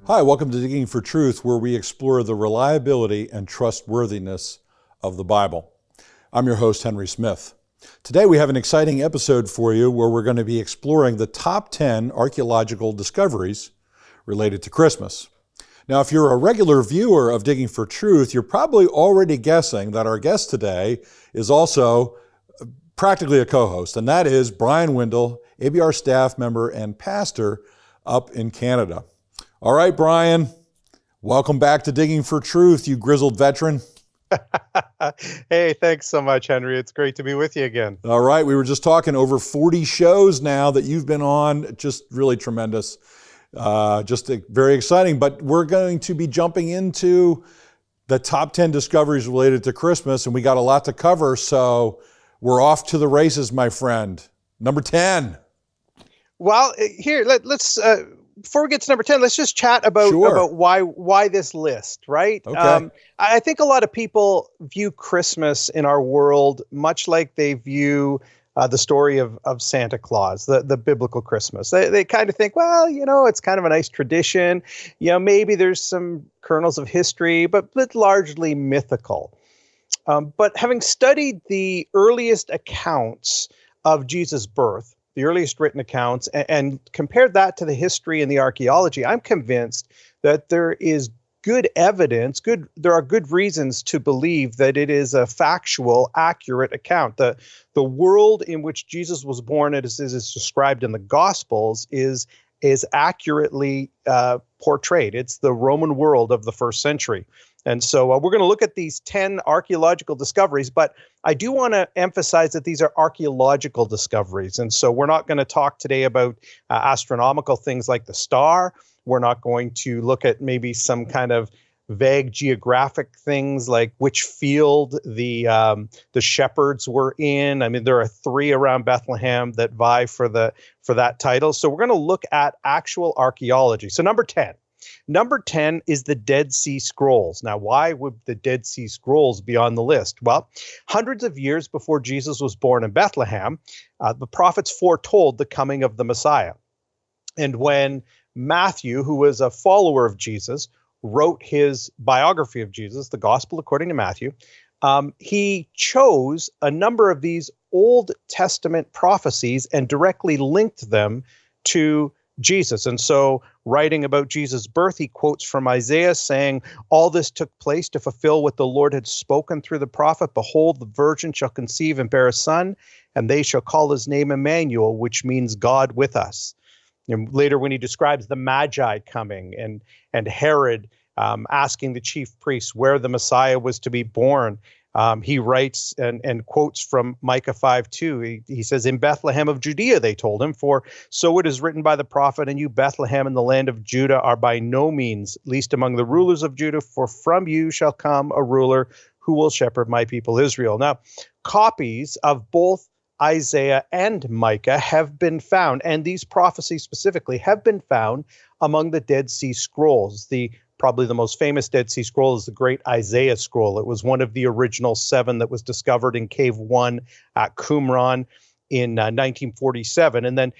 Hi, welcome to Digging for Truth, where we explore the reliability and trustworthiness of the Bible. I'm your host, Henry Smith. Today we have an exciting episode for you where we're going to be exploring the top 10 archaeological discoveries related to Christmas. Now, if you're a regular viewer of Digging for Truth, you're probably already guessing that our guest today is also practically a co-host, and that is Bryan Windle, ABR staff member and pastor up in Canada. All right, Bryan, welcome back to Digging for Truth, you grizzled veteran. Hey, thanks so much, Henry. It's great to be with you again. All right, we were just talking over 40 shows now that you've been on, just really tremendous, very exciting. But we're going to be jumping into the top 10 discoveries related to Christmas, and we got a lot to cover, so we're off to the races, my friend. Number 10. Well, here, let's before we get to number 10, let's just chat about why this list, right? Okay. I think a lot of people view Christmas in our world much like they view the story of Santa Claus, the biblical Christmas. They kind of think, well, it's kind of a nice tradition. Maybe there's some kernels of history, but largely mythical. But having studied the earliest accounts of Jesus' birth, the earliest written accounts, and compared that to the history and the archaeology, I'm convinced that there is good evidence, there are good reasons to believe that it is a factual, accurate account. The world in which Jesus was born, as is described in the Gospels, is accurately portrayed. It's the Roman world of the first century. And so we're going to look at these 10 archaeological discoveries, but I do want to emphasize that these are archaeological discoveries. And so we're not going to talk today about astronomical things like the star. We're not going to look at maybe some kind of vague geographic things like which field the shepherds were in. I mean, there are 3 around Bethlehem that vie for that title. So we're going to look at actual archaeology. So number 10. Number 10 is the Dead Sea Scrolls. Now, why would the Dead Sea Scrolls be on the list? Well, hundreds of years before Jesus was born in Bethlehem, the prophets foretold the coming of the Messiah. And when Matthew, who was a follower of Jesus, wrote his biography of Jesus, the Gospel according to Matthew, he chose a number of these Old Testament prophecies and directly linked them to Jesus. And so, writing about Jesus' birth, he quotes from Isaiah saying, "All this took place to fulfill what the Lord had spoken through the prophet. Behold, the virgin shall conceive and bear a son, and they shall call his name Emmanuel, which means God with us." And later, when he describes the Magi coming and Herod asking the chief priests where the Messiah was to be born, he writes and quotes from Micah 5:2. He says, "In Bethlehem of Judea, they told him, for so it is written by the prophet, and you, Bethlehem, in the land of Judah, are by no means least among the rulers of Judah, for from you shall come a ruler who will shepherd my people Israel." Now, copies of both Isaiah and Micah have been found, and these prophecies specifically have been found among the Dead Sea Scrolls. Probably the most famous Dead Sea Scroll is the Great Isaiah Scroll. It was one of the original 7 that was discovered in Cave 1 at Qumran in 1947. And then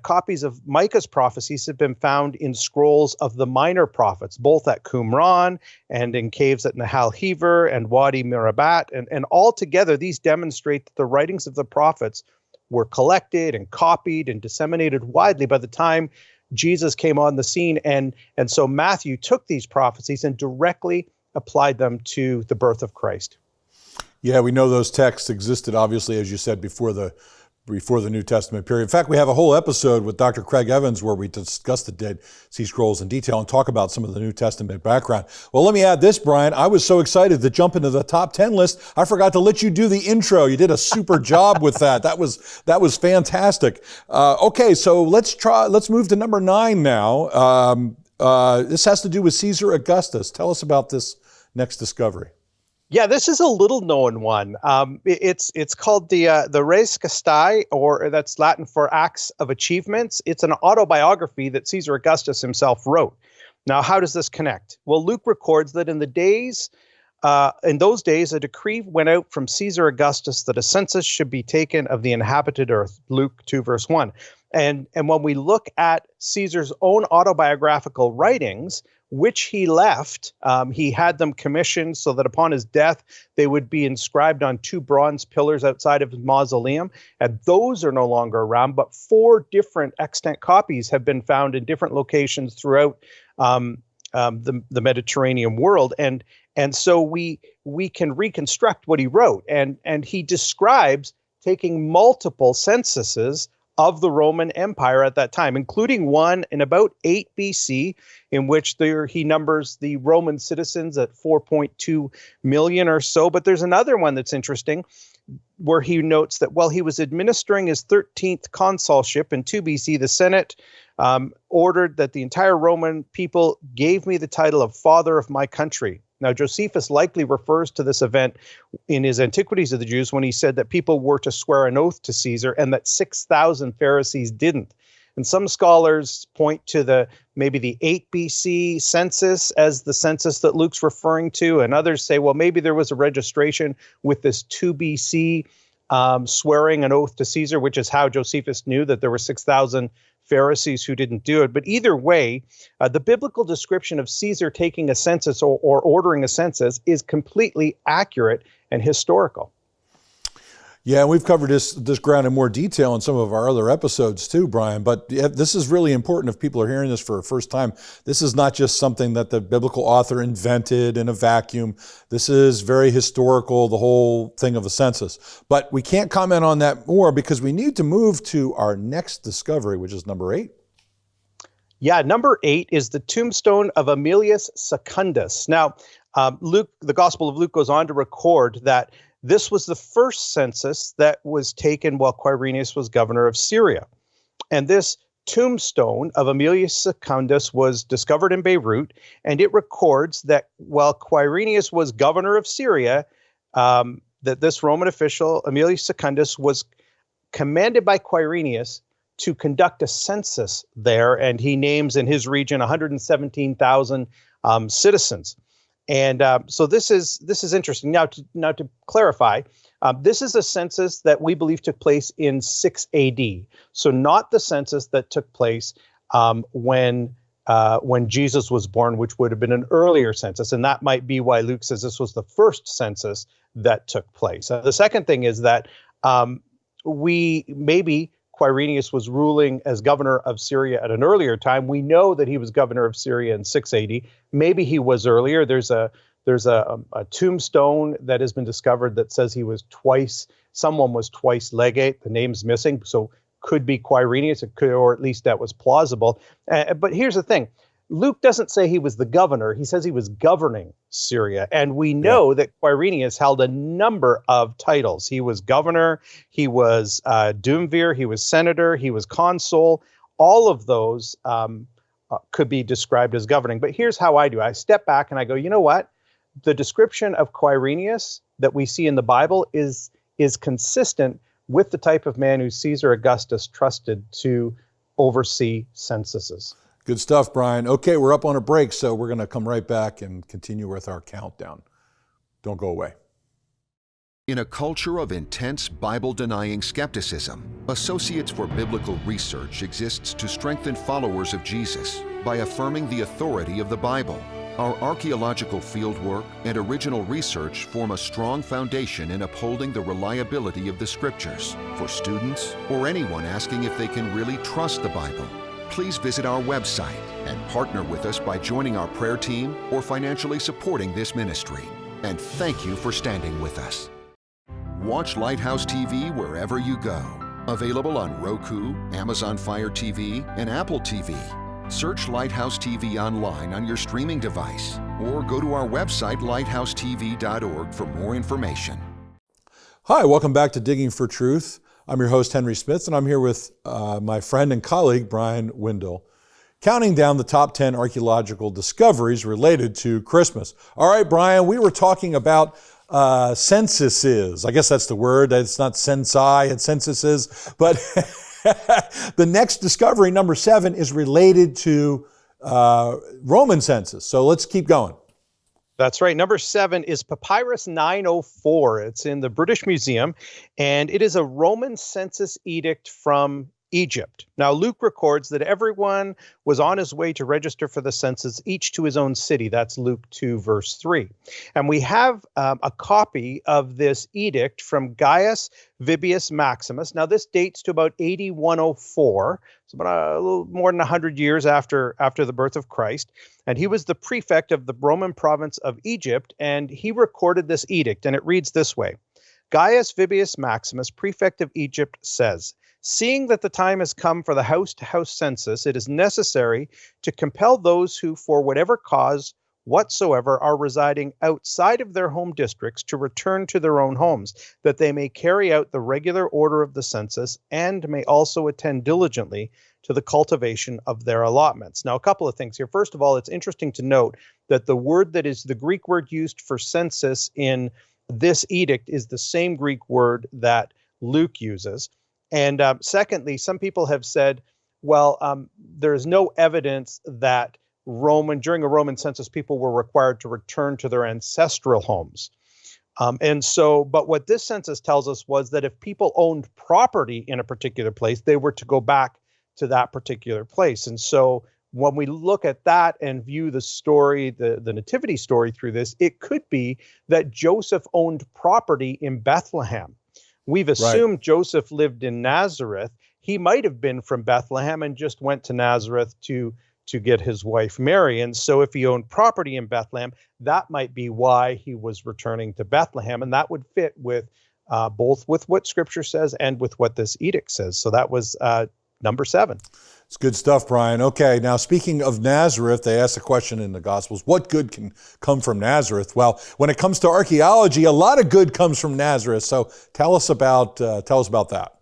copies of Micah's prophecies have been found in scrolls of the minor prophets, both at Qumran and in caves at Nahal Hever and Wadi Mirabat. And altogether, these demonstrate that the writings of the prophets were collected and copied and disseminated widely by the time Jesus came on the scene, and so Matthew took these prophecies and directly applied them to the birth of Christ. Yeah, we know those texts existed, obviously, as you said, before the New Testament period. In fact, we have a whole episode with Dr. Craig Evans where we discuss the Dead Sea Scrolls in detail and talk about some of the New Testament background. Well, let me add this, Bryan. I was so excited to jump into the top 10 list, I forgot to let you do the intro. You did a super job with that. That was fantastic. Okay, so let's move to number 9 now. This has to do with Caesar Augustus. Tell us about this next discovery. Yeah, this is a little known one. It's called the Res Gestae, or that's Latin for Acts of Achievements. It's an autobiography that Caesar Augustus himself wrote. Now, how does this connect? Well, Luke records that in those days, a decree went out from Caesar Augustus that a census should be taken of the inhabited earth. Luke 2, verse 1. And when we look at Caesar's own autobiographical writings, which he left, he had them commissioned so that upon his death, they would be inscribed on 2 bronze pillars outside of his mausoleum. And those are no longer around, but 4 different extant copies have been found in different locations throughout the Mediterranean world. And so we can reconstruct what he wrote. And he describes taking multiple censuses of the Roman Empire at that time, including one in about 8 BC, in which he numbers the Roman citizens at 4.2 million or so. But there's another one that's interesting, where he notes that while he was administering his 13th consulship in 2 BC, the Senate ordered that the entire Roman people gave me the title of Father of my country. Now, Josephus likely refers to this event in his Antiquities of the Jews when he said that people were to swear an oath to Caesar and that 6,000 Pharisees didn't. And some scholars point to maybe the 8 BC census as the census that Luke's referring to, and others say, well, maybe there was a registration with this 2 BC swearing an oath to Caesar, which is how Josephus knew that there were 6,000 Pharisees who didn't do it. But either way, the biblical description of Caesar taking a census or ordering a census is completely accurate and historical. Yeah, and we've covered this ground in more detail in some of our other episodes too, Brian, but this is really important if people are hearing this for the first time. This is not just something that the biblical author invented in a vacuum. This is very historical, the whole thing of a census. But we can't comment on that more because we need to move to our next discovery, which is number 8. Yeah, number 8 is the tombstone of Aemilius Secundus. Now, Luke, the Gospel of Luke goes on to record that this was the first census that was taken while Quirinius was governor of Syria. And this tombstone of Aemilius Secundus was discovered in Beirut, and it records that while Quirinius was governor of Syria, that this Roman official, Aemilius Secundus, was commanded by Quirinius to conduct a census there, and he names in his region 117,000 citizens. And so this is interesting. Now to clarify, this is a census that we believe took place in 6 AD. So not the census that took place when Jesus was born, which would have been an earlier census. And that might be why Luke says this was the first census that took place. The second thing is that maybe Quirinius was ruling as governor of Syria at an earlier time. We know that he was governor of Syria in 6 AD. Maybe he was earlier. There's a tombstone that has been discovered that says someone was twice legate. The name's missing, so could be Quirinius, or at least that was plausible. But here's the thing. Luke doesn't say he was the governor. He says he was governing Syria. And we know that Quirinius held a number of titles. He was governor, he was duumvir, he was senator, he was consul. All of those could be described as governing. But here's how I do. I step back and I go, you know what? The description of Quirinius that we see in the Bible is consistent with the type of man who Caesar Augustus trusted to oversee censuses. Good stuff, Brian. Okay, we're up on a break, so we're going to come right back and continue with our countdown. Don't go away. In a culture of intense Bible-denying skepticism, Associates for Biblical Research exists to strengthen followers of Jesus by affirming the authority of the Bible. Our archaeological fieldwork and original research form a strong foundation in upholding the reliability of the Scriptures for students or anyone asking if they can really trust the Bible. Please visit our website and partner with us by joining our prayer team or financially supporting this ministry. And thank you for standing with us. Watch Lighthouse TV wherever you go. Available on Roku, Amazon Fire TV, and Apple TV. Search Lighthouse TV online on your streaming device or go to our website, lighthousetv.org, for more information. Hi, welcome back to Digging for Truth. I'm your host, Henry Smith, and I'm here with my friend and colleague, Bryan Windle, counting down the top 10 archaeological discoveries related to Christmas. All right, Bryan, we were talking about censuses. I guess that's the word. It's not censi, it's censuses. But the next discovery, number 7, is related to Roman census. So let's keep going. That's right. Number 7 is Papyrus 904. It's in the British Museum, and it is a Roman census edict from Egypt. Now, Luke records that everyone was on his way to register for the census, each to his own city. That's Luke 2, verse 3. And we have a copy of this edict from Gaius Vibius Maximus. Now, this dates to about AD 104, so about a little more than 100 years after the birth of Christ. And he was the prefect of the Roman province of Egypt, and he recorded this edict, and it reads this way. Gaius Vibius Maximus, prefect of Egypt, says, seeing that the time has come for the house-to-house census, it is necessary to compel those who, for whatever cause whatsoever, are residing outside of their home districts to return to their own homes, that they may carry out the regular order of the census and may also attend diligently to the cultivation of their allotments. Now, a couple of things here. First of all, it's interesting to note that the word that is the Greek word used for census in this edict is the same Greek word that Luke uses. And secondly, some people have said, well, there's no evidence that during a Roman census, people were required to return to their ancestral homes. But what this census tells us was that if people owned property in a particular place, they were to go back to that particular place. And so when we look at that and view the story, the Nativity story through this, it could be that Joseph owned property in Bethlehem. We've assumed Joseph lived in Nazareth. He might have been from Bethlehem and just went to Nazareth to get his wife Mary. And so if he owned property in Bethlehem, that might be why he was returning to Bethlehem. And that would fit with both with what Scripture says and with what this edict says. So that was number 7. It's good stuff, Brian. Okay, now speaking of Nazareth, they asked a question in the Gospels, what good can come from Nazareth? Well, when it comes to archaeology, a lot of good comes from Nazareth. So tell us about that.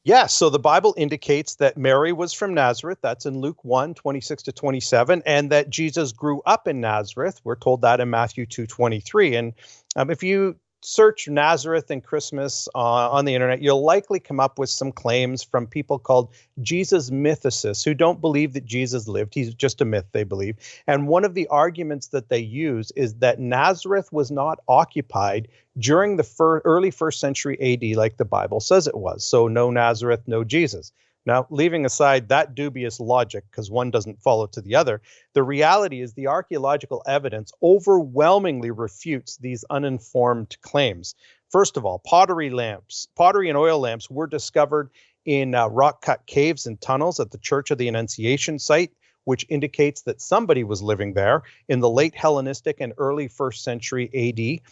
Yes, so the Bible indicates that Mary was from Nazareth. That's in Luke 1, 26 to 27, and that Jesus grew up in Nazareth. We're told that in Matthew 2, 23. And if you search Nazareth and Christmas on the internet, you'll likely come up with some claims from people called Jesus mythicists who don't believe that Jesus lived. He's just a myth, they believe. And one of the arguments that they use is that Nazareth was not occupied during the early 1st century AD like the Bible says it was. So no Nazareth, no Jesus. Now, leaving aside that dubious logic, because one doesn't follow to the other, the reality is the archaeological evidence overwhelmingly refutes these uninformed claims. First of all, pottery and oil lamps were discovered in rock-cut caves and tunnels at the Church of the Annunciation site, which indicates that somebody was living there in the late Hellenistic and early 1st century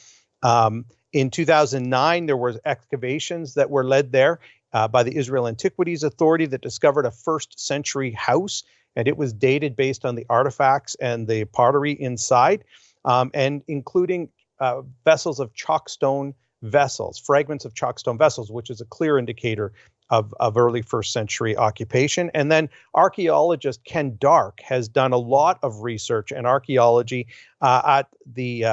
AD. In 2009, there were excavations that were led there by the Israel Antiquities Authority that discovered a 1st century house, and it was dated based on the artifacts and the pottery inside, and including vessels of chalkstone vessels, fragments of chalkstone vessels, which is a clear indicator of early 1st century occupation. And then archaeologist Ken Dark has done a lot of research and archaeology at the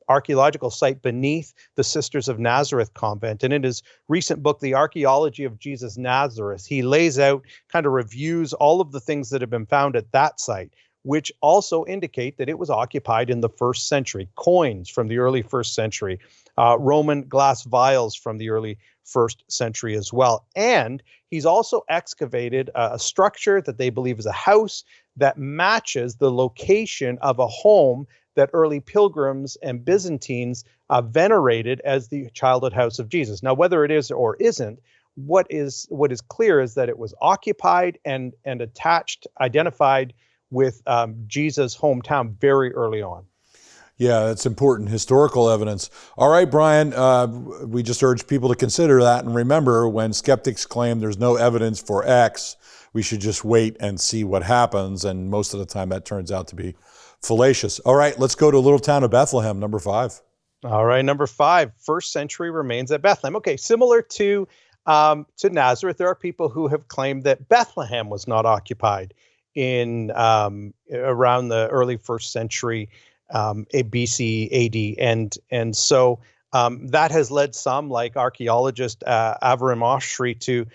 archaeological site beneath the Sisters of Nazareth convent. And in his recent book, The Archaeology of Jesus Nazareth, he lays out, kind of reviews all of the things that have been found at that site, which also indicate that it was occupied in the 1st century. Coins from the early 1st century, Roman glass vials from the early 1st century as well. And he's also excavated a structure that they believe is a house that matches the location of a home that early pilgrims and Byzantines venerated as the childhood house of Jesus. Now, whether it is or isn't, what is clear is that it was occupied and identified with Jesus' hometown very early on. Yeah, that's important historical evidence. All right, Brian, we just urge people to consider that. And remember, when skeptics claim there's no evidence for X, we should just wait and see what happens. And most of the time that turns out to be fallacious. All right, let's go to a little town of Bethlehem, number 5. All right, number 5, 1st century remains at Bethlehem. Okay, similar to Nazareth, there are people who have claimed that Bethlehem was not occupied in around the early 1st century BC AD, and so that has led some, like archaeologist Avram Oshri, to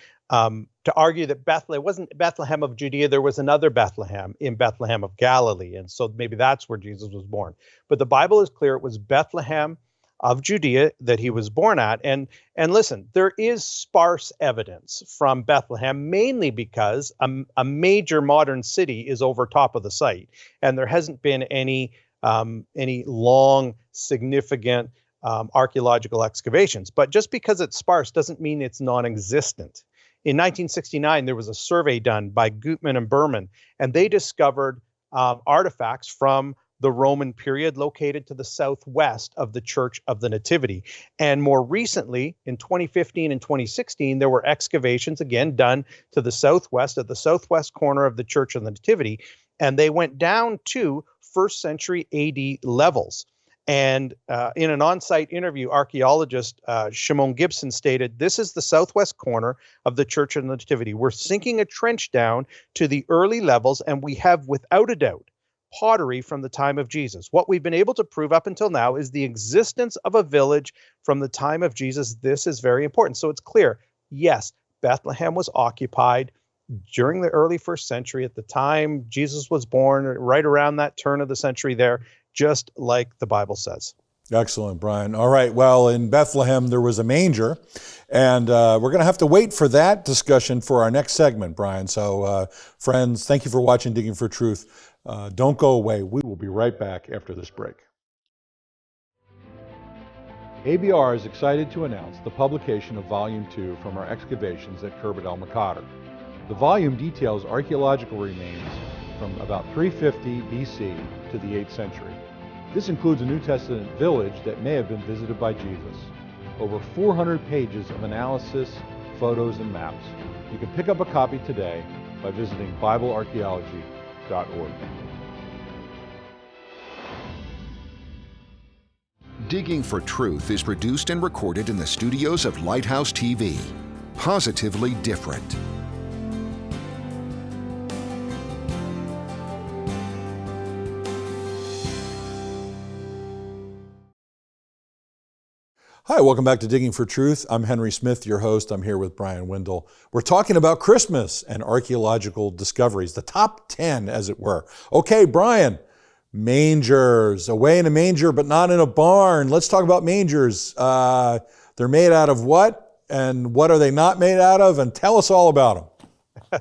argue that Bethlehem wasn't Bethlehem of Judea. There was another Bethlehem in Bethlehem of Galilee, and so maybe that's where Jesus was born. But the Bible is clear; it was Bethlehem of Judea that he was born at. And listen, there is sparse evidence from Bethlehem, mainly because a major modern city is over top of the site, and there hasn't been any long, significant archaeological excavations. But just because it's sparse doesn't mean it's non-existent. In 1969, there was a survey done by Gutman and Berman, and they discovered artifacts from the Roman period located to the southwest of the Church of the Nativity. And more recently, in 2015 and 2016, there were excavations again done to the southwest, at the southwest corner of the Church of the Nativity, and they went down to first century AD levels. And in an on-site interview, archaeologist Shimon Gibson stated, "This is the southwest corner of the Church of the Nativity. We're sinking a trench down to the early levels, and we have, without a doubt, pottery from the time of Jesus. What we've been able to prove up until now is the existence of a village from the time of Jesus. This is very important." So it's clear, yes, Bethlehem was occupied during the early first century, at the time Jesus was born, right around that turn of the century there, just like the Bible says. Excellent, Bryan. All right. Well, in Bethlehem, there was a manger, and we're going to have to wait for that discussion for our next segment, Bryan. So, friends, thank you for watching Digging for Truth. Don't go away. We will be right back after this break. ABR is excited to announce the publication of Volume 2 from our excavations at Khirbet el-Maqadir. The volume details archaeological remains from about 350 BC to the 8th century. This includes a New Testament village that may have been visited by Jesus. Over 400 pages of analysis, photos, and maps. You can pick up a copy today by visiting BibleArchaeology.org. Digging for Truth is produced and recorded in the studios of Lighthouse TV. Positively different. Hi, welcome back to Digging for Truth. I'm Henry Smith, your host. I'm here with Bryan Windle. We're talking about Christmas and archaeological discoveries, the top 10, as it were. Okay, Bryan, mangers, away in a manger, but not in a barn. Let's talk about mangers. They're made out of what? And what are they not made out of? And tell us all about them.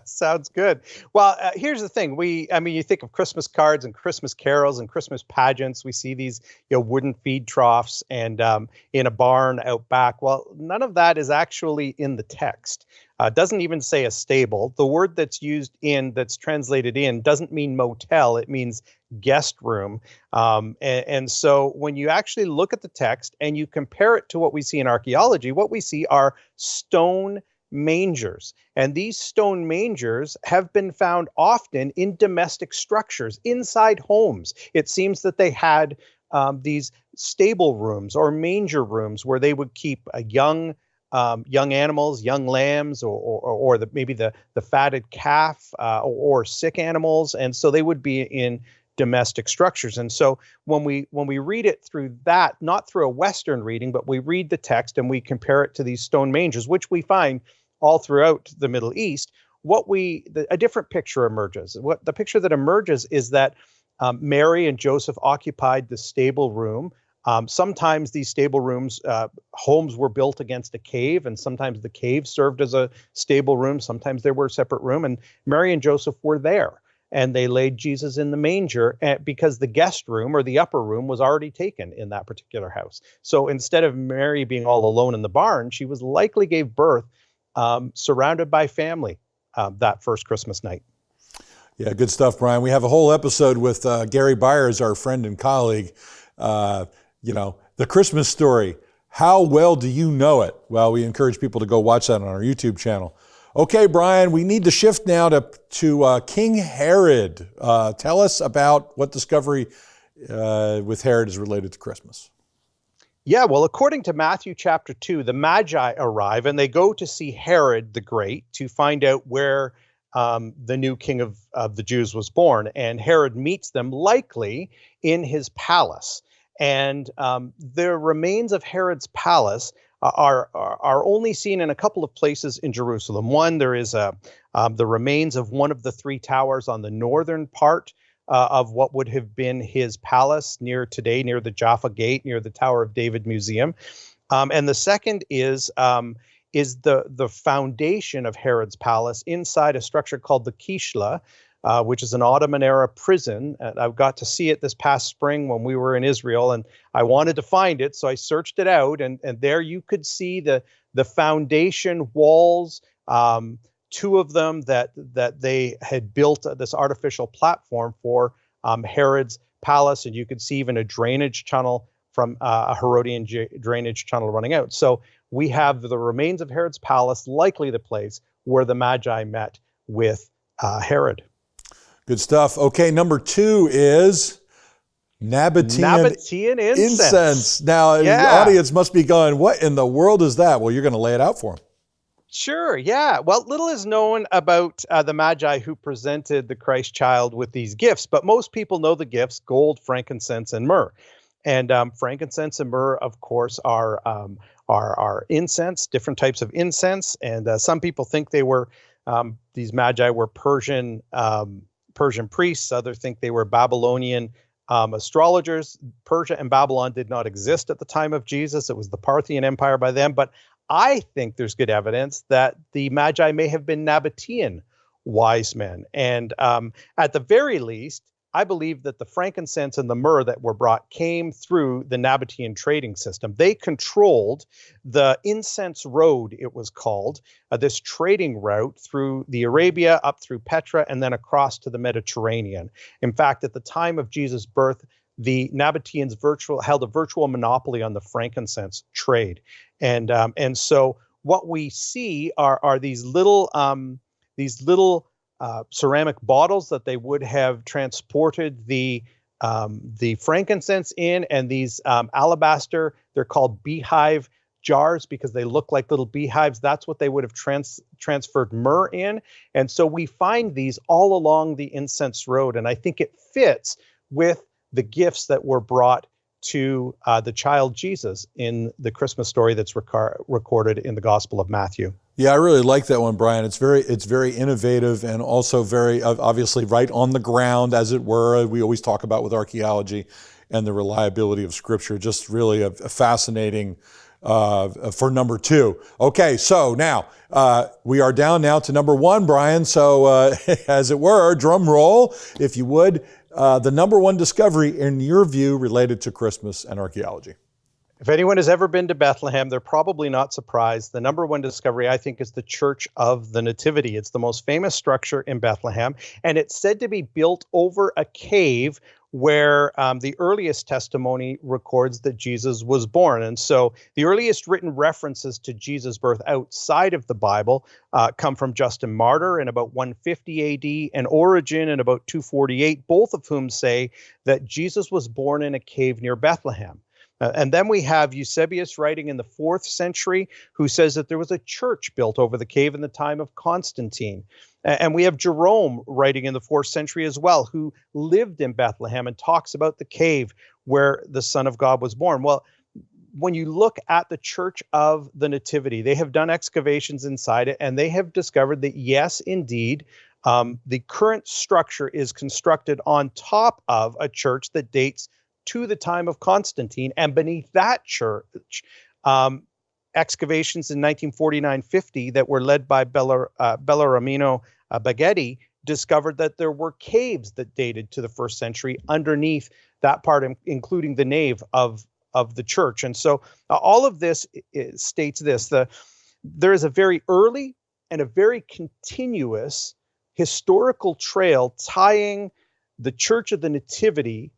Sounds good. Well, here's the thing. You think of Christmas cards and Christmas carols and Christmas pageants. We see these, wooden feed troughs and in a barn out back. Well, none of that is actually in the text. It doesn't even say a stable. The word that's translated in doesn't mean motel. It means guest room. And so when you actually look at the text and you compare it to what we see in archaeology, what we see are stone mangers. And these stone mangers have been found often in domestic structures, inside homes. It seems that they had these stable rooms or manger rooms where they would keep young animals, young lambs, or maybe the fatted calf or sick animals. And so they would be in domestic structures. And so when we read it through that, not through a Western reading, but we read the text and we compare it to these stone mangers, which we find all throughout the Middle East, a different picture emerges. What the picture that emerges is that Mary and Joseph occupied the stable room. Sometimes these stable rooms, homes were built against a cave, and sometimes the cave served as a stable room. Sometimes there were a separate room, and Mary and Joseph were there. And they laid Jesus in the manger because the guest room or the upper room was already taken in that particular house. So instead of Mary being all alone in the barn, she was likely gave birth surrounded by family that first Christmas night. Yeah, good stuff, Bryan. We have a whole episode with Gary Byers, our friend and colleague. The Christmas story. How well do you know it? Well, we encourage people to go watch that on our YouTube channel. Okay, Bryan, we need to shift now to King Herod. Tell us about what discovery with Herod is related to Christmas. Yeah, well, according to Matthew chapter 2, the Magi arrive and they go to see Herod the Great to find out where the new king of the Jews was born. And Herod meets them likely in his palace. And the remains of Herod's palace are only seen in a couple of places in Jerusalem. One, there is the remains of one of the three towers on the northern part of what would have been his palace near the Jaffa Gate, near the Tower of David Museum. And the second is the foundation of Herod's palace inside a structure called the Kishla, which is an Ottoman-era prison. And I got to see it this past spring when we were in Israel, and I wanted to find it, so I searched it out, and there you could see the foundation walls, two of them that they had built this artificial platform for Herod's palace, and you could see even a drainage tunnel from a Herodian drainage tunnel running out. So we have the remains of Herod's palace, likely the place where the Magi met with Herod. Good stuff. Okay, number 2 is Nabataean incense. Now, the audience must be going, what in the world is that? Well, you're going to lay it out for them. Sure, yeah. Well, little is known about the Magi who presented the Christ child with these gifts, but most people know the gifts: gold, frankincense, and myrrh. And frankincense and myrrh, of course, are incense, different types of incense. And some people think they were these Magi were Persian priests. Others think they were Babylonian astrologers. Persia and Babylon did not exist at the time of Jesus. It was the Parthian Empire by then. But I think there's good evidence that the Magi may have been Nabataean wise men. And at the very least, I believe that the frankincense and the myrrh that were brought came through the Nabataean trading system. They controlled the incense road, it was called, this trading route through the Arabia, up through Petra, and then across to the Mediterranean. In fact, at the time of Jesus' birth, the Nabataeans held a virtual monopoly on the frankincense trade. And so what we see are these little ceramic bottles that they would have transported the frankincense in, and these alabaster, they're called beehive jars because they look like little beehives. That's what they would have transferred myrrh in. And so we find these all along the incense road, and I think it fits with the gifts that were brought to the child Jesus in the Christmas story that's recorded in the Gospel of Matthew. Yeah, I really like that one, Brian. It's very innovative and also very obviously right on the ground, as it were. We always talk about with archaeology and the reliability of Scripture. Just really a fascinating for number 2. Okay, so now we are down now to number 1, Brian. So as it were, drum roll, if you would. The number 1 discovery in your view related to Christmas and archaeology. If anyone has ever been to Bethlehem, they're probably not surprised. The number 1 discovery, I think, is the Church of the Nativity. It's the most famous structure in Bethlehem, and it's said to be built over a cave where the earliest testimony records that Jesus was born. And so the earliest written references to Jesus' birth outside of the Bible come from Justin Martyr in about 150 AD and Origen in about 248, both of whom say that Jesus was born in a cave near Bethlehem. And then we have Eusebius writing in the 4th century, who says that there was a church built over the cave in the time of Constantine. And we have Jerome writing in the 4th century as well, who lived in Bethlehem and talks about the cave where the Son of God was born. Well, when you look at the Church of the Nativity, they have done excavations inside it, and they have discovered that, yes, indeed, the current structure is constructed on top of a church that dates to the time of Constantine, and beneath that church, excavations in 1949-50 that were led by Bellarmino Baghetti discovered that there were caves that dated to the 1st century underneath that part, including the nave of the church. And so all of this states this: there is a very early and a very continuous historical trail tying the Church of the Nativity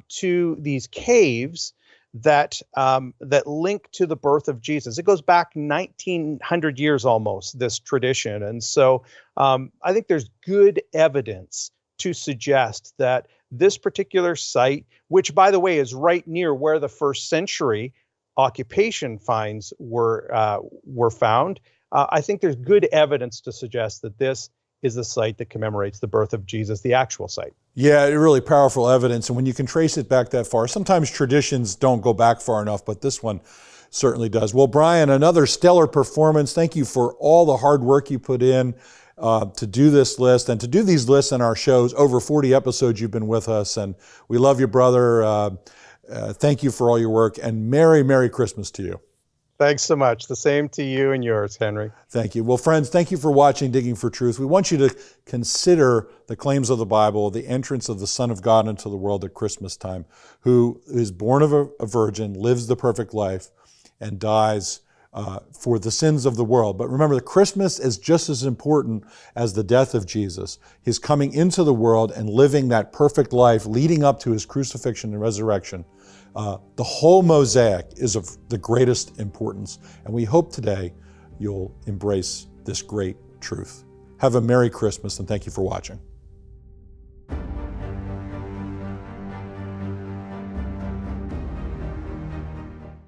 to these caves that link to the birth of Jesus. It goes back 1,900 years almost, this tradition. And so I think there's good evidence to suggest that this particular site, which, by the way, is right near where the 1st century occupation finds were found, I think there's good evidence to suggest that this is the site that commemorates the birth of Jesus, the actual site. Yeah, really powerful evidence. And when you can trace it back that far, sometimes traditions don't go back far enough, but this one certainly does. Well, Brian, another stellar performance. Thank you for all the hard work you put in. to do this list and to do these lists in our shows. Over 40 episodes you've been with us, and we love you, brother. Thank you for all your work, and Merry, Merry Christmas to you. Thanks so much. The same to you and yours, Henry. Thank you. Well, friends, thank you for watching Digging for Truth. We want you to consider the claims of the Bible, the entrance of the Son of God into the world at Christmas time, who is born of a virgin, lives the perfect life, and dies for the sins of the world. But remember, the Christmas is just as important as the death of Jesus. His coming into the world and living that perfect life leading up to his crucifixion and resurrection. The whole mosaic is of the greatest importance, and we hope today you'll embrace this great truth. Have a Merry Christmas, and thank you for watching.